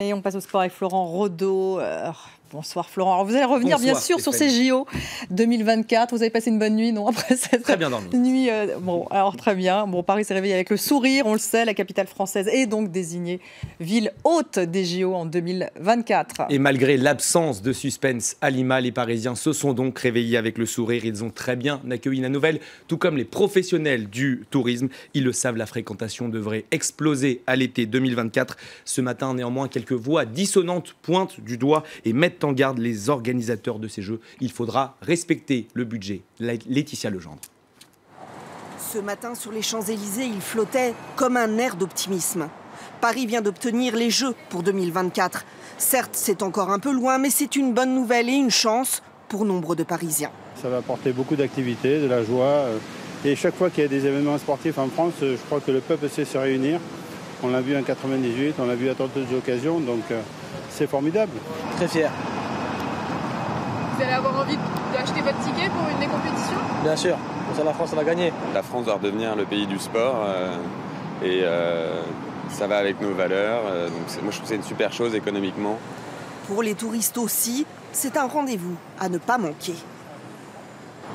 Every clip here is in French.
Et on passe au sport avec Florent Rodeau. Bonsoir Florent. Alors vous allez revenir bien sûr sur ces JO 2024. Vous avez passé une bonne nuit, non? Après cette très bien dormi. Nuit, bon, alors très bien. Bon, Paris s'est réveillé avec le sourire, on le sait. La capitale française est donc désignée ville hôte des JO en 2024. Et malgré l'absence de suspense à Lima, les Parisiens se sont donc réveillés avec le sourire. Ils ont très bien accueilli la nouvelle, tout comme les professionnels du tourisme. Ils le savent, la fréquentation devrait exploser à l'été 2024. Ce matin, néanmoins, quelques voix dissonantes pointent du doigt et mettent en garde les organisateurs de ces Jeux. Il faudra respecter le budget. Laetitia Legendre. Ce matin, sur les Champs-Élysées, il flottait comme un air d'optimisme. Paris vient d'obtenir les Jeux pour 2024. Certes, c'est encore un peu loin, mais c'est une bonne nouvelle et une chance pour nombre de Parisiens. Ça va apporter beaucoup d'activités, de la joie. Et chaque fois qu'il y a des événements sportifs en France, je crois que le peuple sait se réunir. On l'a vu en 98, on l'a vu à tant d'autres occasions, donc c'est formidable. Très fier. Vous allez avoir envie d'acheter votre ticket pour une des compétitions? Bien sûr, pour ça la France va gagner. La France doit redevenir le pays du sport et ça va avec nos valeurs. Donc moi je trouve que c'est une super chose économiquement. Pour les touristes aussi, c'est un rendez-vous à ne pas manquer.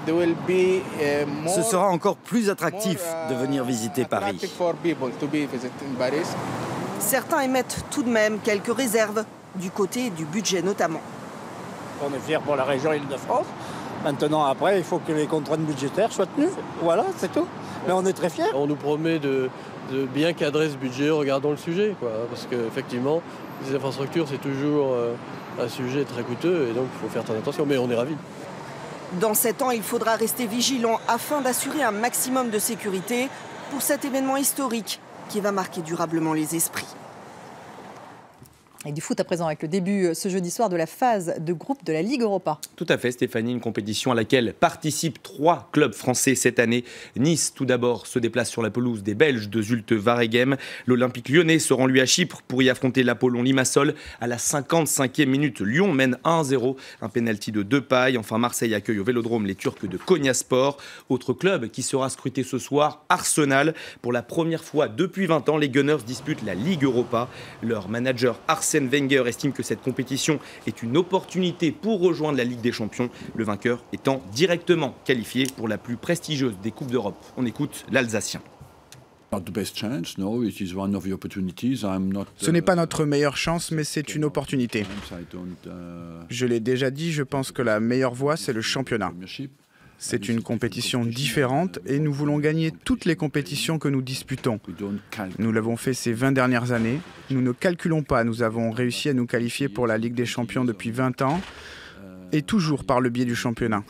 Ce sera encore plus attractif de venir visiter Paris. Certains émettent tout de même quelques réserves, du côté du budget notamment. On est fiers pour la région Île-de-France. Maintenant, après, il faut que les contraintes budgétaires soient tenues. Voilà, c'est tout. Mais on est très fiers. On nous promet de bien cadrer ce budget, regardons le sujet, quoi. Parce qu'effectivement, les infrastructures, c'est toujours un sujet très coûteux et donc il faut faire très attention. Mais on est ravis. Dans 7 ans, il faudra rester vigilant afin d'assurer un maximum de sécurité pour cet événement historique qui va marquer durablement les esprits. Et du foot à présent avec le début ce jeudi soir de la phase de groupe de la Ligue Europa. Tout à fait Stéphanie, une compétition à laquelle participent 3 clubs français cette année. Nice tout d'abord se déplace sur la pelouse des Belges de Zulte Waregem. L'Olympique lyonnais se rend lui à Chypre pour y affronter l'Apollon Limassol. À la 55e minute, Lyon mène 1-0, un pénalty de Depay. Enfin Marseille accueille au Vélodrome les Turcs de Konyaspor. Autre club qui sera scruté ce soir, Arsenal. Pour la première fois depuis 20 ans, les Gunners disputent la Ligue Europa. Leur manager Arsène Wenger estime que cette compétition est une opportunité pour rejoindre la Ligue des Champions, le vainqueur étant directement qualifié pour la plus prestigieuse des Coupes d'Europe. On écoute l'Alsacien. Ce n'est pas notre meilleure chance, mais c'est une opportunité. Je l'ai déjà dit, je pense que la meilleure voie, c'est le championnat. C'est une compétition différente et nous voulons gagner toutes les compétitions que nous disputons. Nous l'avons fait ces 20 dernières années. Nous ne calculons pas, nous avons réussi à nous qualifier pour la Ligue des Champions depuis 20 ans et toujours par le biais du championnat.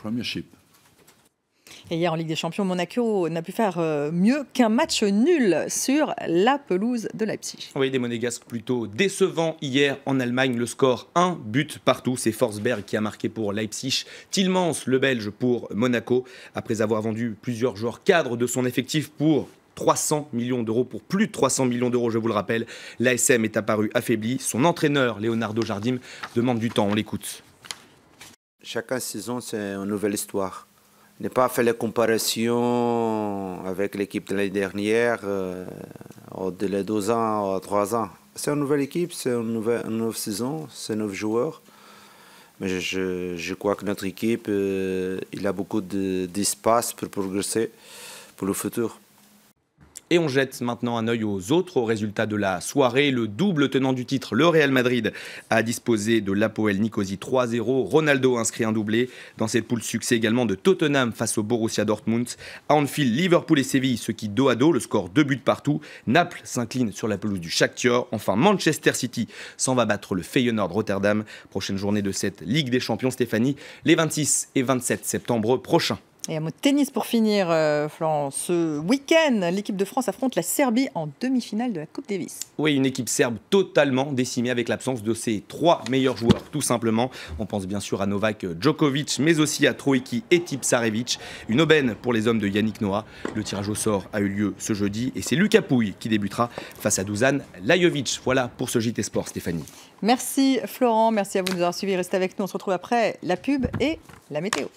Et hier en Ligue des Champions, Monaco n'a pu faire mieux qu'un match nul sur la pelouse de Leipzig. Oui, des Monégasques plutôt décevants hier en Allemagne. Le score 1 but partout. C'est Forsberg qui a marqué pour Leipzig. Tillmans, le Belge, pour Monaco. Après avoir vendu plusieurs joueurs cadres de son effectif pour 300 millions d'euros, pour plus de 300 millions d'euros, je vous le rappelle. L'ASM est apparu affaibli. Son entraîneur, Leonardo Jardim, demande du temps. On l'écoute. Chaque saison, c'est une nouvelle histoire. Je n'ai pas fait la comparaison avec l'équipe de l'année dernière, de 2 ans à 3 ans. C'est une nouvelle équipe, c'est une nouvelle saison, c'est 9 joueurs. Mais je crois que notre équipe, il a beaucoup d'espace pour progresser pour le futur. Et on jette maintenant un œil aux autres résultats de la soirée. Le double tenant du titre, le Real Madrid, a disposé de l'Apoel Nicosie 3-0. Ronaldo inscrit un doublé. Dans cette poule, succès également de Tottenham face au Borussia Dortmund. À Anfield, Liverpool et Séville se quittent dos à dos. Le score 2 buts partout. Naples s'incline sur la pelouse du Shakhtar. Enfin, Manchester City s'en va battre le Feyenoord Rotterdam. Prochaine journée de cette Ligue des Champions, Stéphanie, les 26 et 27 septembre prochains. Et un mot de tennis pour finir, Florent. Ce week-end, l'équipe de France affronte la Serbie en demi-finale de la Coupe Davis. Oui, une équipe serbe totalement décimée avec l'absence de ses 3 meilleurs joueurs, tout simplement. On pense bien sûr à Novak Djokovic, mais aussi à Troicki et Tipsarevic. Une aubaine pour les hommes de Yannick Noah. Le tirage au sort a eu lieu ce jeudi et c'est Lucas Pouille qui débutera face à Dusan Lajovic. Voilà pour ce JT Sport, Stéphanie. Merci Florent, merci à vous de nous avoir suivis. Restez avec nous, on se retrouve après la pub et la météo.